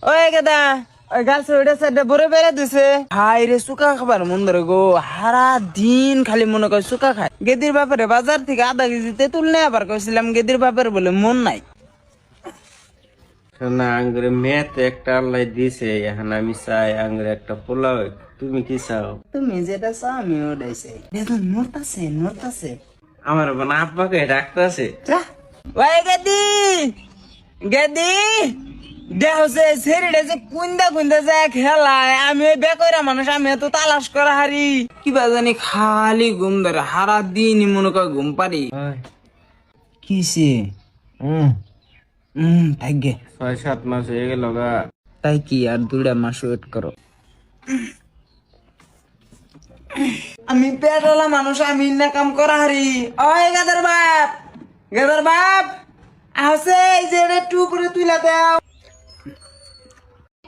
ওই গেদা ওই গাছ ওইটা সাইডে ভরে বেড়ে দিছে হাই রে সুকা খাবার মন ধরে গো সারা দিন খালি মনে করে সুকা খায় গেদির বাপেরে বাজার থেকে আধা কেজি তেঁতুল নিয়ে আবার কইছিলাম গেদির বাপের বলে মন নাই না আঙ্গুরে মেয়েতে একটা আল্লাহ দিছে এখন আমি চাই আঙ্গুরে একটা পোলাও। তুমি কি চাও? তুমি যেটা চাও আমি ওটাই চাই দেখুন নড়তাছে আমার বোন আব্বাকে ডাকতেছে। ওই গেদি গেদি দেহছে ছেড়ে যে কুন্দা যায় খেলায় আমি ওই বেকরা মানুষ আমি এত তালাশ করা হারি কিবা জানি খালি ঘুম ধরে হারা দিন মনে করে ঘুম পারি কিসে থাকবে 6-7 মাস হয়ে গেল গা। তাই কি আর 2টা মাস ওয়েট করো আমি পেটওয়ালা মানুষ আমি না কাম করা হারি ওই গাদার বাপ আছে এই যে একটু উপরে তুইলা দাও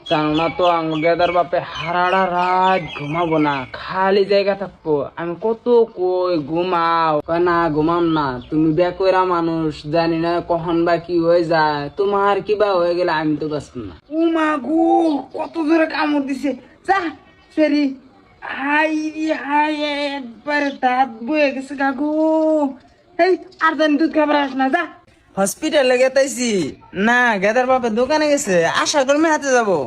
কেননা তো গেদার বাপে হারাড়া রাত ঘুমাবো না খালি জায়গা থাকবো আমি কত কই ঘুমাও না ঘুমাম না তুমি বেকরা মানুষ জানি না কখন বা কি হয়ে যায় তোমার কিবা হয়ে গেলে আমি তো বাঁচব না উমা গো কত জোরে কামড় দিছে যা সেরি হাই রে হাই একবারে দাঁত বয়ে গেছে কাকু এই আর জানি দুধ খাবার আস না যা হসপিটালে গেতাইছি না গেদার বাপে দোকানে গেছে আশা কর্মী হাতে যাবো